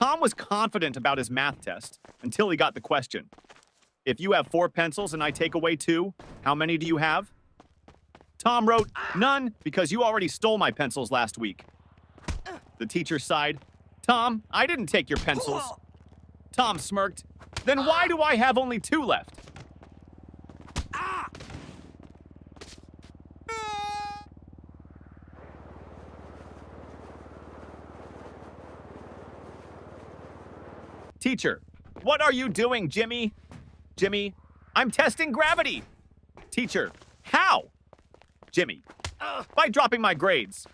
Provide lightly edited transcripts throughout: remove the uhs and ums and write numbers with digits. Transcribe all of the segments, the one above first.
Tom was confident about his math test until he got the question. If you have 4 pencils and I take away 2, how many do you have? Tom wrote, none, because you already stole my pencils last week. The teacher sighed. Tom, I didn't take your pencils. Tom smirked. Then why do I have only 2 left? Teacher, what are you doing, Jimmy? Jimmy, I'm testing gravity. Teacher, how? Jimmy, by dropping my grades.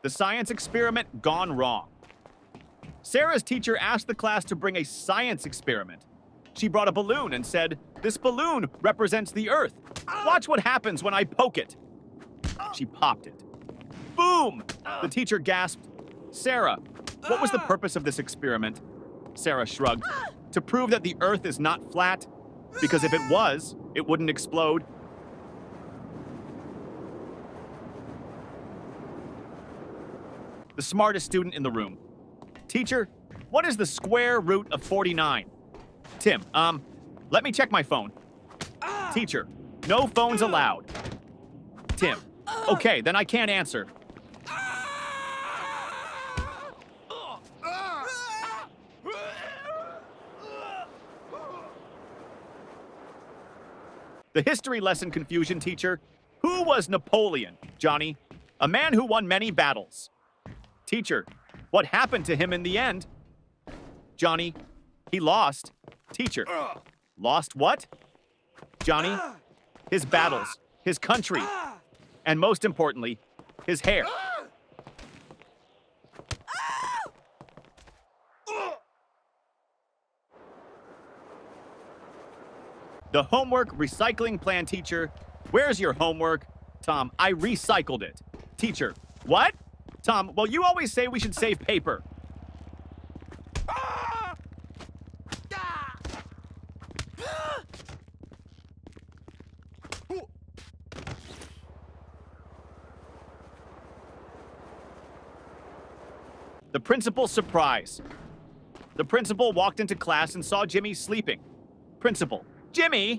The science experiment gone wrong. Sarah's teacher asked the class to bring a science experiment. She brought a balloon and said, "This balloon represents the Earth. Watch what happens when I poke it." She popped it. Boom! The teacher gasped, "Sarah, what was the purpose of this experiment?" Sarah shrugged. "To prove that the Earth is not flat, because if it was, it wouldn't explode." The smartest student in the room. Teacher, what is the square root of 49? Tim, let me check my phone. Teacher, no phones allowed. Tim, okay, then I can't answer. The history lesson confusion teacher. Who was Napoleon, Johnny? A man who won many battles. Teacher, what happened to him in the end? Johnny, he lost. Teacher, lost what? Johnny, his battles, his country, and most importantly, his hair. The homework recycling plan teacher. Where's your homework? Tom, I recycled it. Teacher, what? Tom, well, you always say we should save paper. The principal's surprise. The principal walked into class and saw Jimmy sleeping. Principal, Jimmy!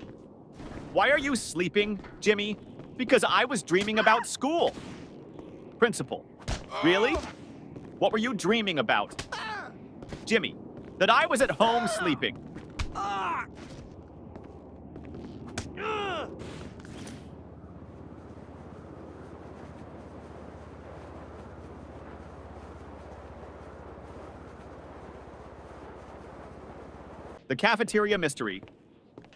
Why are you sleeping, Jimmy? Because I was dreaming about school. Principal, really? What were you dreaming about? Jimmy, that I was at home sleeping. The cafeteria mystery.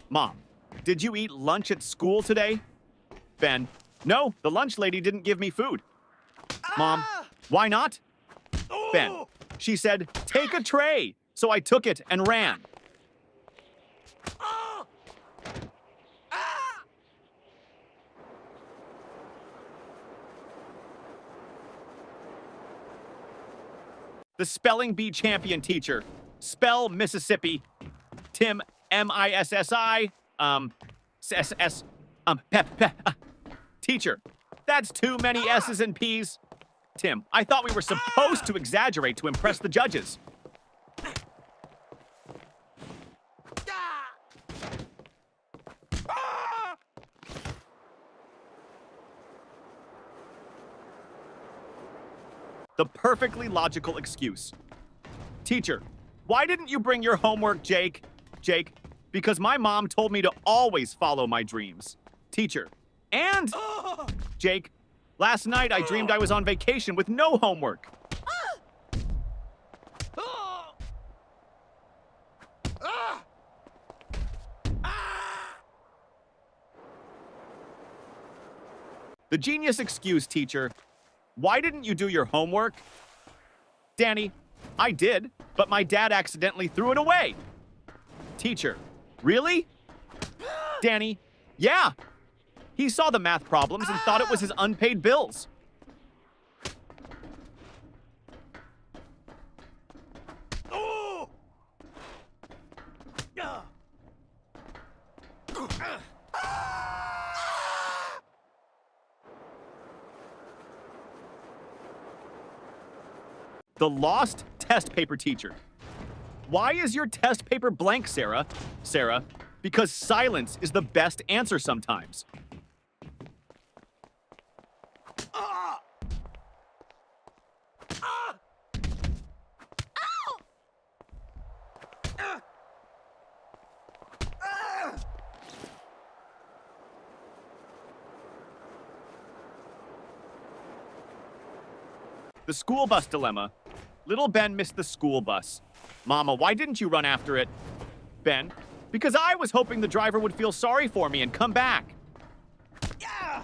Mom, did you eat lunch at school today? Ben, no, the lunch lady didn't give me food. Mom, why not? Ben, she said, take a tray. So I took it and ran. The spelling bee champion teacher. Spell Mississippi. Tim, M-I-S-S-I, S-S, Teacher, that's too many S's and P's. Tim, I thought we were supposed to exaggerate to impress the judges. The perfectly logical excuse. Teacher, why didn't you bring your homework, Jake? Jake, because my mom told me to always follow my dreams. Teacher, and Jake, last night I dreamed I was on vacation with no homework. The genius excuse, teacher. Why didn't you do your homework? Danny, I did, but my dad accidentally threw it away. Teacher, really? Danny, yeah. He saw the math problems and thought it was his unpaid bills. The lost test paper teacher. Why is your test paper blank, Sarah? Sarah, because silence is the best answer sometimes. The school bus dilemma. Little Ben missed the school bus. Mama, why didn't you run after it? Ben, because I was hoping the driver would feel sorry for me and come back. Yeah.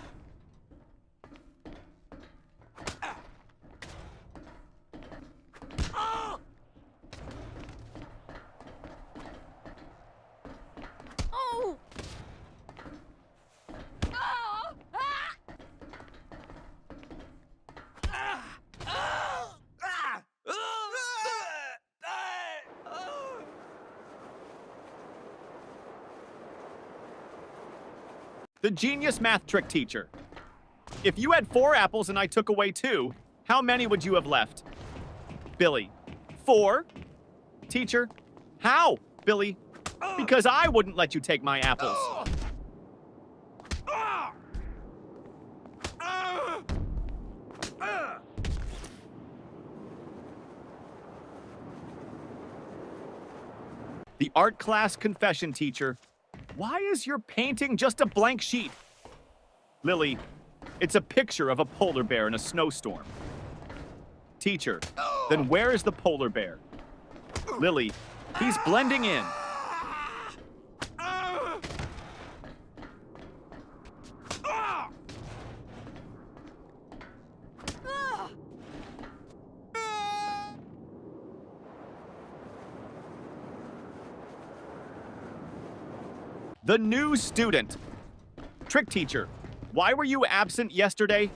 Oh. Oh. The genius math trick teacher. If you had 4 apples and I took away 2, how many would you have left? Billy, 4? Teacher, how? Billy, because I wouldn't let you take my apples. The art class confession teacher. Why is your painting just a blank sheet? Lily, it's a picture of a polar bear in a snowstorm. Teacher, then where is the polar bear? Lily, he's blending in. The new student. Trick teacher, why were you absent yesterday?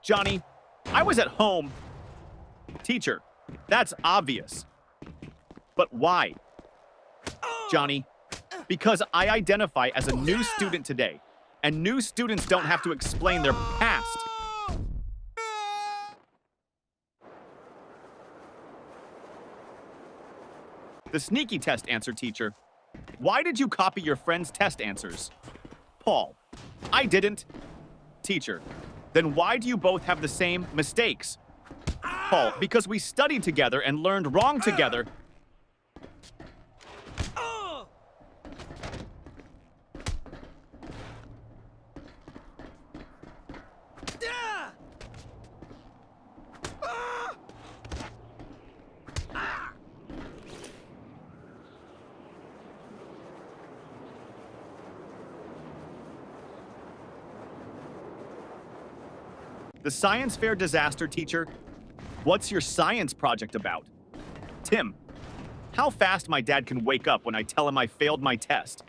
Johnny, I was at home. Teacher, that's obvious. But why? Johnny, because I identify as a new student today, and new students don't have to explain their past. The sneaky test answer teacher. Why did you copy your friend's test answers? Paul, I didn't. Teacher, then why do you both have the same mistakes? Paul, because we studied together and learned wrong together. The science fair disaster teacher. What's your science project about? Tim, how fast my dad can wake up when I tell him I failed my test.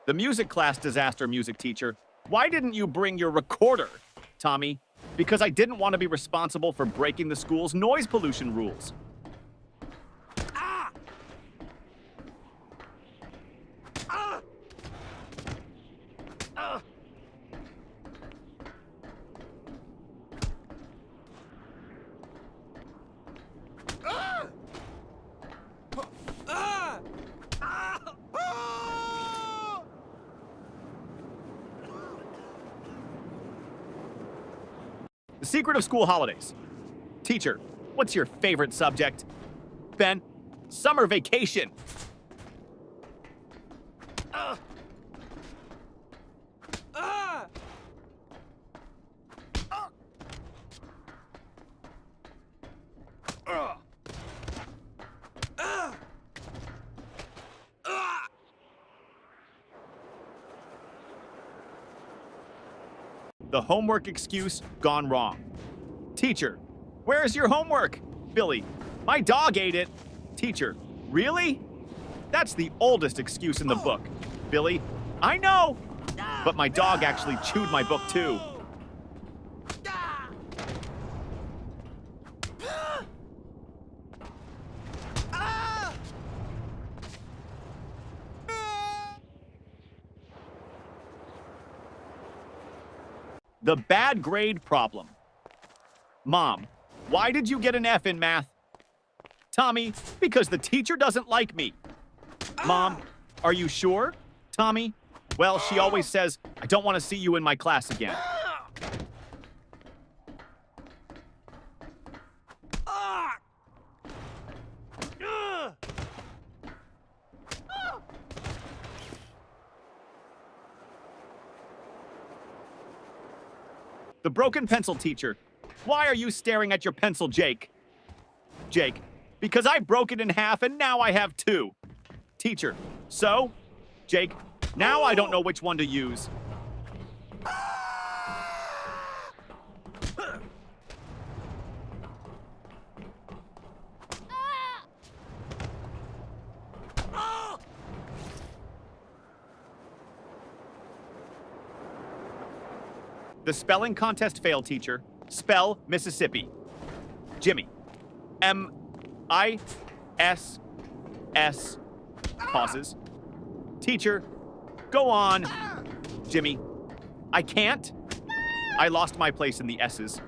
The music class disaster music teacher. Why didn't you bring your recorder, Tommy? Because I didn't want to be responsible for breaking the school's noise pollution rules. The secret of school holidays. Teacher, what's your favorite subject? Ben, summer vacation. The homework excuse gone wrong. Teacher, where's your homework? Billy, my dog ate it. Teacher, really? That's the oldest excuse in the book. Billy, I know. But my dog actually chewed my book too. The bad grade problem. Mom, why did you get an F in math? Tommy, because the teacher doesn't like me. Mom, are you sure? Tommy, well, she always says, I don't want to see you in my class again. The broken pencil teacher. Why are you staring at your pencil, Jake? Jake, because I broke it in half and now I have two. Teacher, so? Jake, now I don't know which one to use. The spelling contest failed, teacher. Spell Mississippi. Jimmy. M-I-S-S. Pauses. Teacher, go on. Jimmy. I can't. I lost my place in the S's.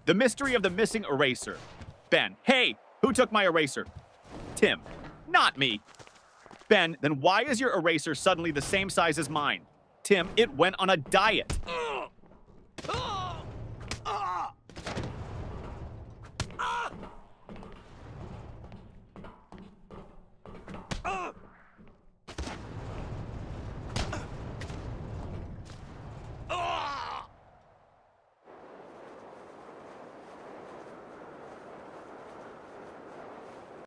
The mystery of the missing eraser. Ben, hey, who took my eraser? Tim, not me. Ben, then why is your eraser suddenly the same size as mine? Tim, it went on a diet.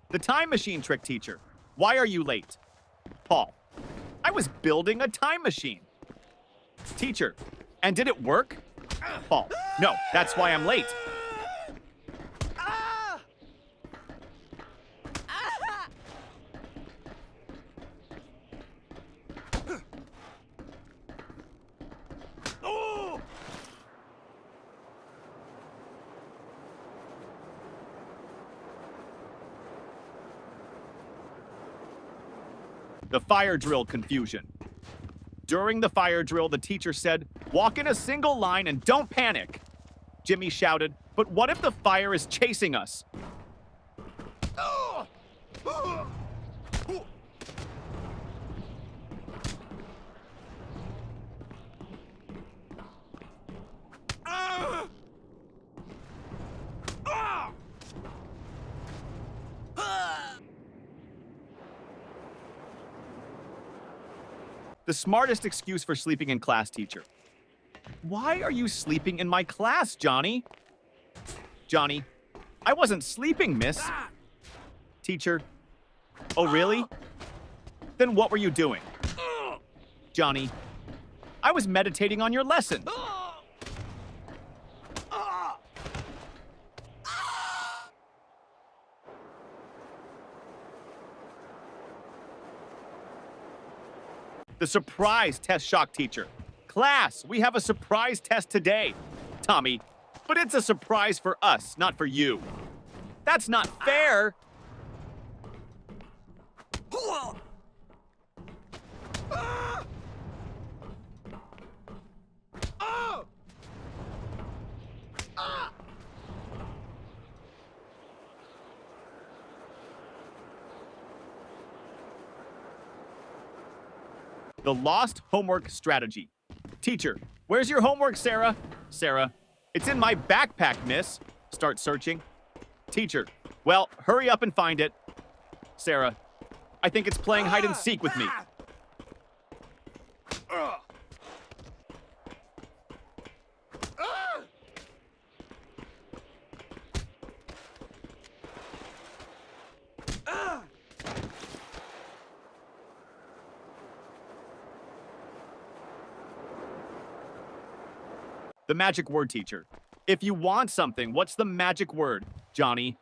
The time machine trick teacher. Why are you late? Paul. I was building a time machine. Teacher. And did it work? Paul. No, that's why I'm late. The fire drill confusion. During the fire drill, the teacher said, walk in a single line and don't panic. Jimmy shouted, but what if the fire is chasing us? The smartest excuse for sleeping in class, teacher. Why are you sleeping in my class, Johnny? Johnny, I wasn't sleeping, miss. Teacher, oh really? Then what were you doing? Johnny, I was meditating on your lesson. The surprise test shock teacher. Class, we have a surprise test today. Tommy, but it's a surprise for us, not for you. That's not fair. The lost homework strategy. Teacher, where's your homework, Sarah? Sarah, it's in my backpack, miss. Start searching. Teacher, well, hurry up and find it. Sarah, I think it's playing hide and seek with me. The magic word, teacher. If you want something, what's the magic word? Johnny.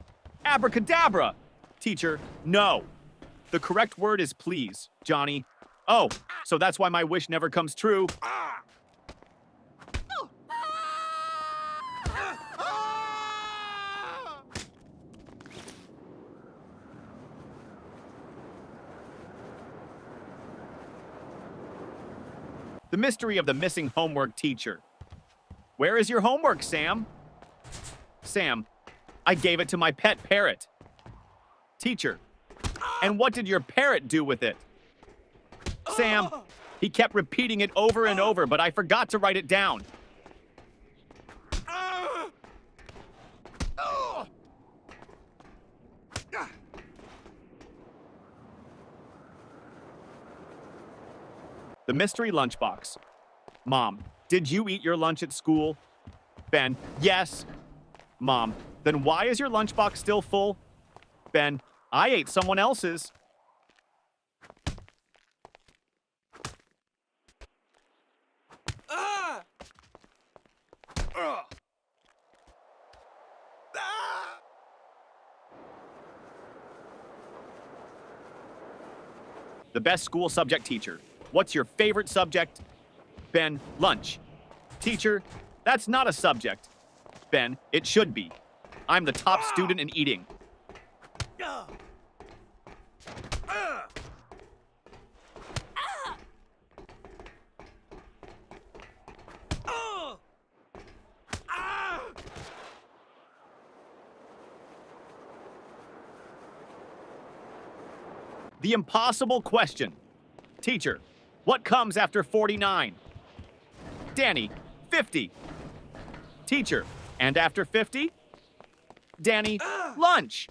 Abracadabra. Teacher, no. The correct word is please. Johnny. Oh, so that's why my wish never comes true. The mystery of the missing homework teacher. Where is your homework, Sam? Sam, I gave it to my pet parrot. Teacher, and what did your parrot do with it? Sam, he kept repeating it over and over, but I forgot to write it down. The mystery lunchbox. Mom, did you eat your lunch at school? Ben, yes. Mom, then why is your lunchbox still full? Ben, I ate someone else's. The best school subject teacher. What's your favorite subject? Ben, lunch. Teacher, that's not a subject. Ben, it should be. I'm the top student in eating. The impossible question. Teacher, what comes after 49? Danny, 50. Teacher, and after 50? Danny, lunch.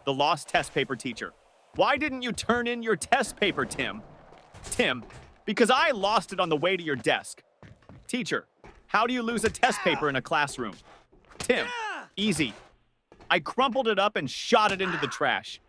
The lost test paper teacher. Why didn't you turn in your test paper, Tim? Tim, because I lost it on the way to your desk. Teacher, how do you lose a test paper in a classroom? Tim, easy. I crumpled it up and shot it into the trash.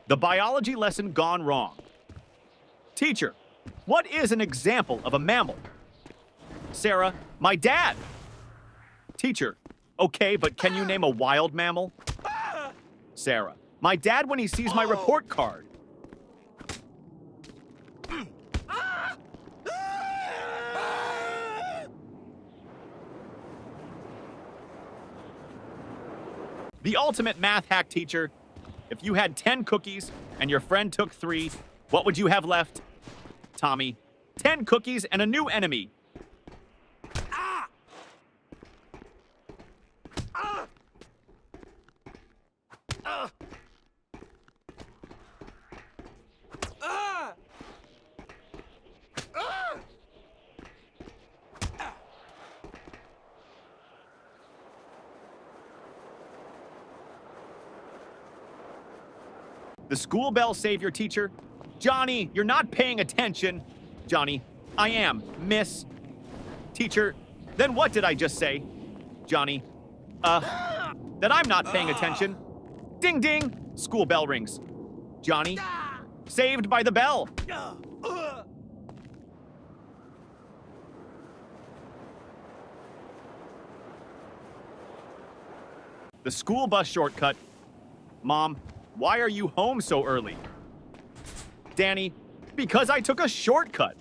The biology lesson gone wrong. Teacher, what is an example of a mammal? Sarah, my dad. Teacher, okay, but can you name a wild mammal? Sarah, my dad when he sees my report card. The ultimate math hack teacher. If you had 10 cookies and your friend took 3, what would you have left? Tommy, 10 cookies and a new enemy. The school bell saved your teacher. Johnny, you're not paying attention. Johnny, I am, miss. Teacher, then what did I just say? Johnny, that I'm not paying attention. Ding ding, school bell rings. Johnny, saved by the bell. The school bus shortcut. Mom, why are you home so early? Danny, because I took a shortcut.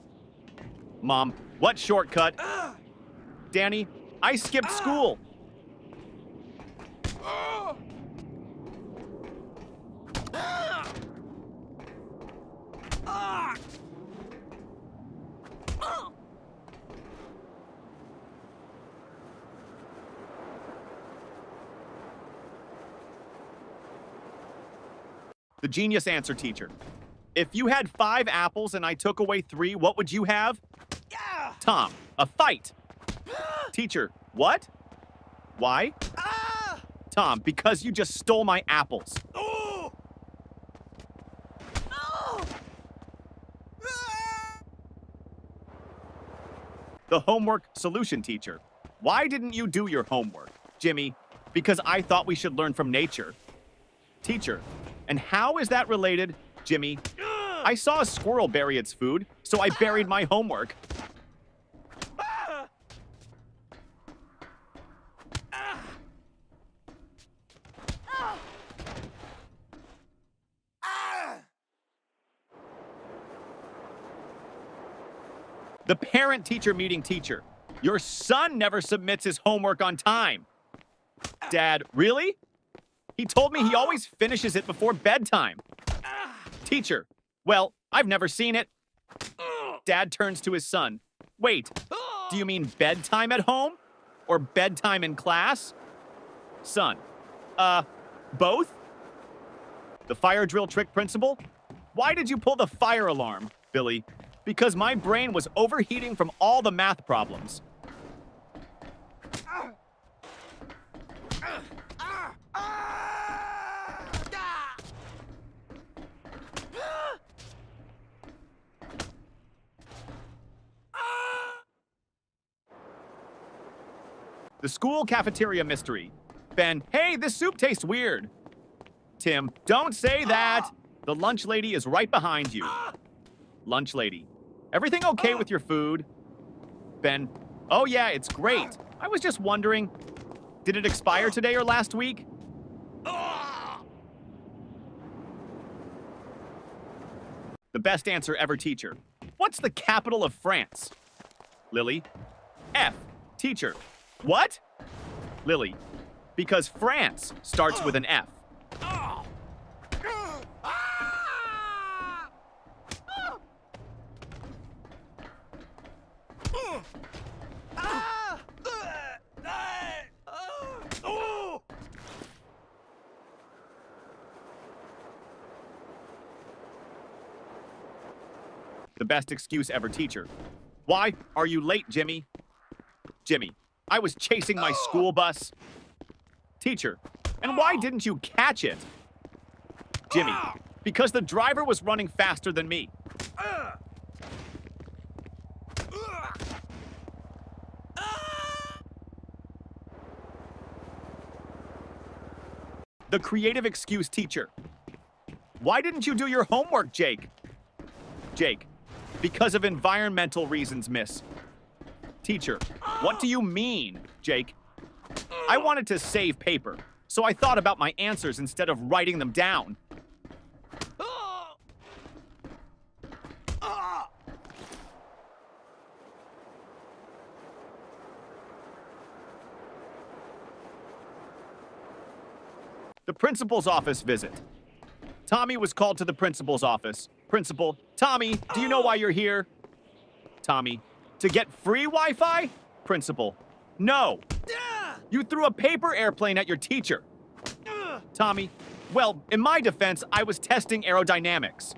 Mom, what shortcut? Danny, I skipped school. The genius answer teacher. If you had 5 apples and I took away 3, what would you have? Tom, a fight. Teacher, what? Why? Tom, because you just stole my apples. The homework solution teacher. Why didn't you do your homework? Jimmy, because I thought we should learn from nature. Teacher, and how is that related? Jimmy, I saw a squirrel bury its food, so I buried my homework. The parent-teacher meeting teacher. Your son never submits his homework on time. Dad, really? He told me he always finishes it before bedtime. Teacher, well, I've never seen it. Dad turns to his son. Wait, do you mean bedtime at home? Or bedtime in class? Son, both? The fire drill trick principal? Why did you pull the fire alarm, Billy? Because my brain was overheating from all the math problems. The school cafeteria mystery. Ben, hey, this soup tastes weird. Tim, don't say that. The lunch lady is right behind you. Lunch lady. Everything okay with your food? Ben, oh yeah, it's great. I was just wondering, did it expire today or last week? The best answer ever teacher. What's the capital of France? Lily. F. Teacher. What? Lily. Because France starts with an F. The best excuse ever teacher. Why are you late, Jimmy? Jimmy, I was chasing my school bus. Teacher, and why didn't you catch it? Jimmy, because the driver was running faster than me. The creative excuse teacher. Why didn't you do your homework, Jake? Jake, because of environmental reasons, miss. Teacher, what do you mean, Jake? I wanted to save paper, so I thought about my answers instead of writing them down. The principal's office visit. Tommy was called to the principal's office. Principal, Tommy, do you know why you're here? Tommy, to get free Wi-Fi? Principal, no. You threw a paper airplane at your teacher. Tommy, well, in my defense, I was testing aerodynamics.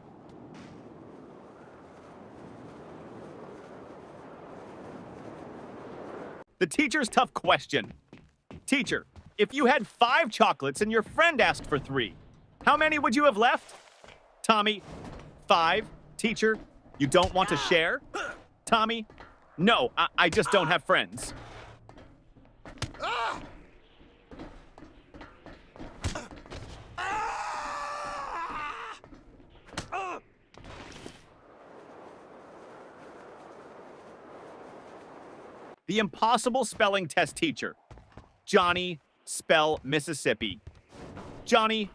The teacher's tough question. Teacher, if you had 5 chocolates and your friend asked for 3, how many would you have left? Tommy, 5. Teacher, you don't want to share? Tommy, no, I just don't have friends. The impossible spelling test teacher. Johnny, spell Mississippi. Johnny,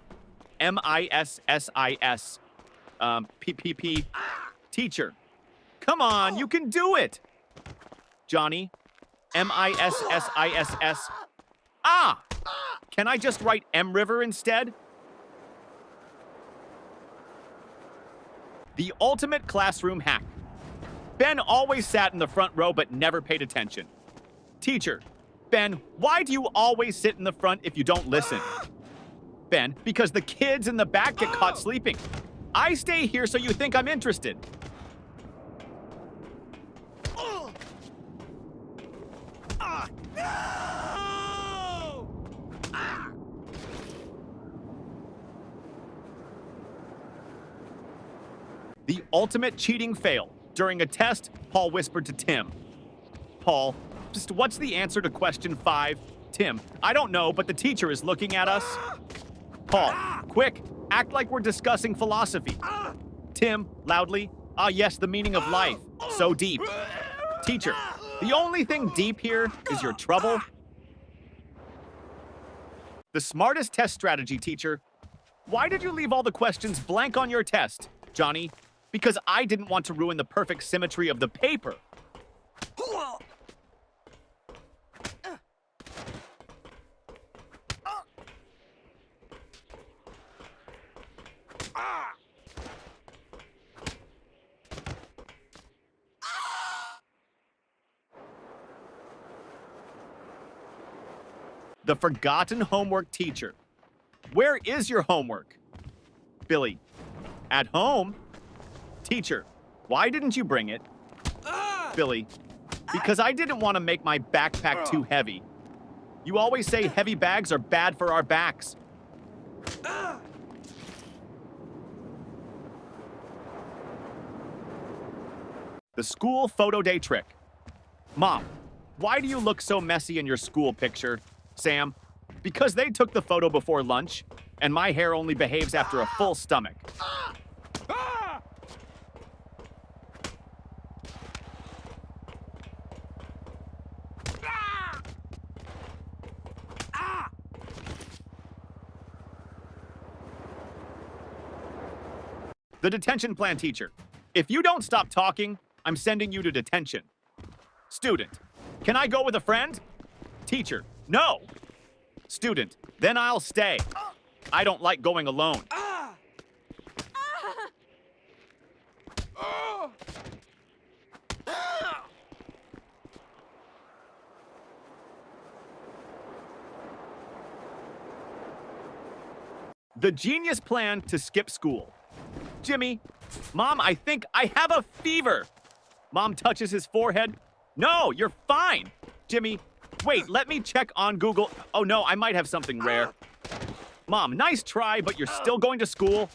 M-I-S-S-I-S. P-P-P. Teacher. Come on, you can do it. Johnny, M-I-S-S-I-S-S. Ah! Can I just write M River instead? The ultimate classroom hack. Ben always sat in the front row but never paid attention. Teacher, Ben, why do you always sit in the front if you don't listen? Ben, because the kids in the back get caught sleeping. I stay here so you think I'm interested. The ultimate cheating fail. During a test, Paul whispered to Tim. Paul, just what's the answer to question 5? Tim, I don't know, but the teacher is looking at us. Paul, quick, act like we're discussing philosophy. Tim, loudly, ah yes, the meaning of life, so deep. Teacher, the only thing deep here is your trouble. The smartest test strategy, teacher. Why did you leave all the questions blank on your test, Johnny? Because I didn't want to ruin the perfect symmetry of the paper. The forgotten homework teacher. Where is your homework? Billy, at home? Teacher, why didn't you bring it? Billy, because I didn't want to make my backpack too heavy. You always say heavy bags are bad for our backs. The school photo day trick. Mom, why do you look so messy in your school picture? Sam, because they took the photo before lunch, and my hair only behaves after a full stomach. The detention plan teacher. If you don't stop talking, I'm sending you to detention. Student, can I go with a friend? Teacher, no. Student, then I'll stay. I don't like going alone. The genius plan to skip school. Jimmy, Mom, I think I have a fever. Mom touches his forehead. No, you're fine. Jimmy, wait, let me check on Google. Oh no, I might have something rare. Mom, nice try, but you're still going to school.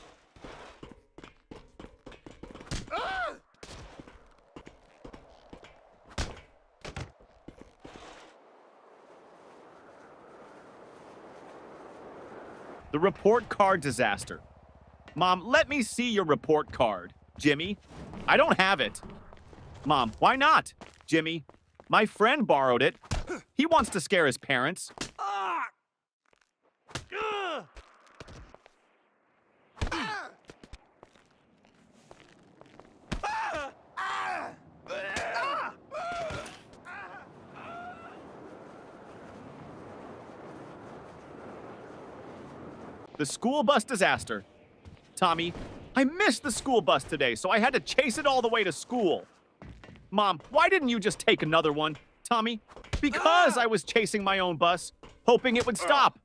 The report card disaster. Mom, let me see your report card. Jimmy, I don't have it. Mom, why not? Jimmy, my friend borrowed it. He wants to scare his parents. The school bus disaster. Tommy, I missed the school bus today, so I had to chase it all the way to school. Mom, why didn't you just take another one? Tommy, because I was chasing my own bus, hoping it would stop.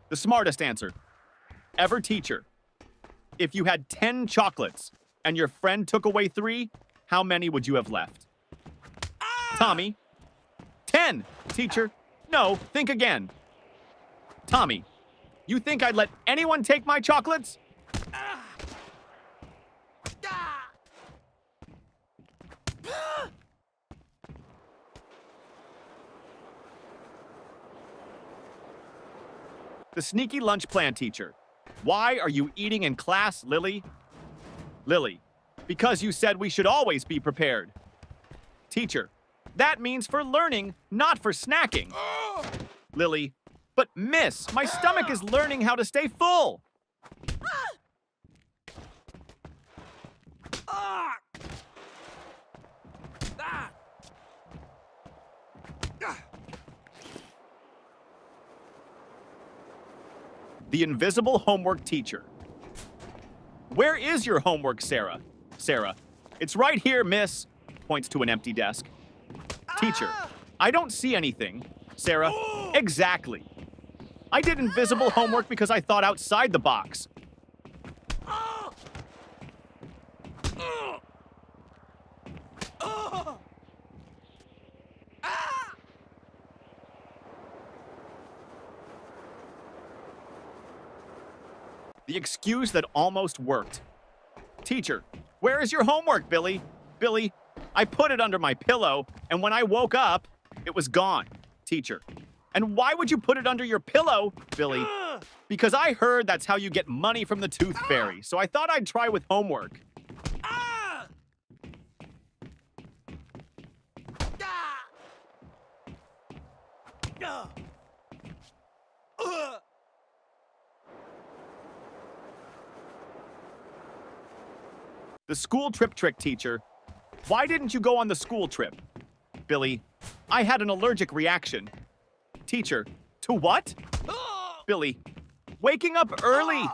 The smartest answer. Ever teacher. If you had 10 chocolates and your friend took away 3, how many would you have left? Tommy. 10. Teacher. No, think again. Tommy. You think I'd let anyone take my chocolates? The sneaky lunch plan teacher. Why are you eating in class, Lily? Lily, because you said we should always be prepared. Teacher, that means for learning, not for snacking. Lily, but miss, my stomach is learning how to stay full. The invisible homework teacher. Where is your homework, Sarah? Sarah, it's right here, miss. Points to an empty desk. Teacher, I don't see anything. Sarah, exactly. I did invisible homework because I thought outside the box. The excuse that almost worked. Teacher, where is your homework, Billy? Billy, I put it under my pillow, and when I woke up, it was gone. Teacher, and why would you put it under your pillow, Billy? Because I heard that's how you get money from the Tooth Fairy, so I thought I'd try with homework. The school trip trick, teacher. Why didn't you go on the school trip? Billy, I had an allergic reaction. Teacher, to what? Billy, waking up early.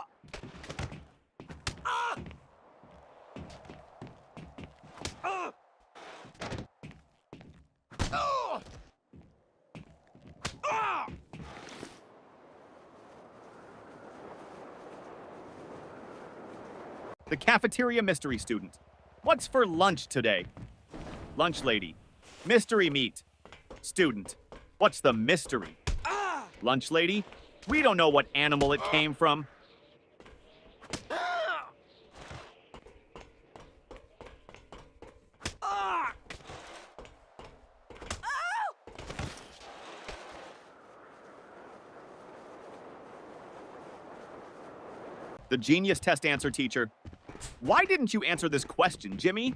The cafeteria mystery student. What's for lunch today? Lunch lady. Mystery meat. Student. What's the mystery? Lunch lady. We don't know what animal it came from. The genius test answer, teacher. Why didn't you answer this question, Jimmy?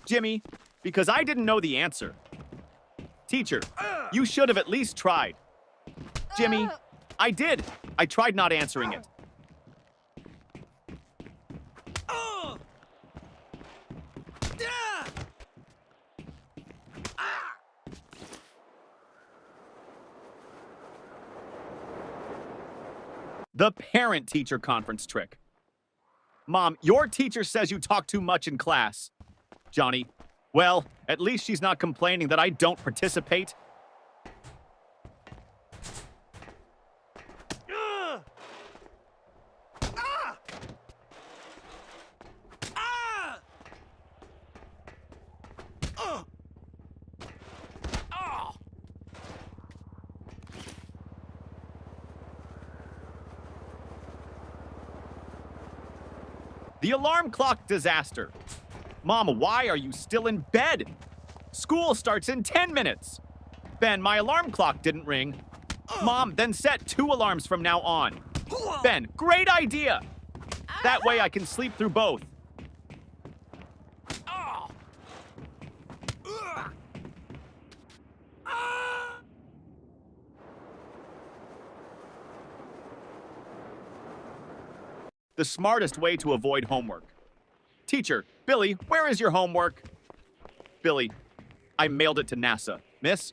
Jimmy, because I didn't know the answer. Teacher, you should have at least tried. Jimmy, I did. I tried not answering it. The parent-teacher conference trick. Mom, your teacher says you talk too much in class. Johnny, well, at least she's not complaining that I don't participate. The alarm clock disaster. Mom, why are you still in bed? School starts in 10 minutes. Ben, my alarm clock didn't ring. Mom, then set 2 alarms from now on. Ben, great idea. That way I can sleep through both. The smartest way to avoid homework. Teacher, Billy, where is your homework? Billy, I mailed it to NASA. Miss,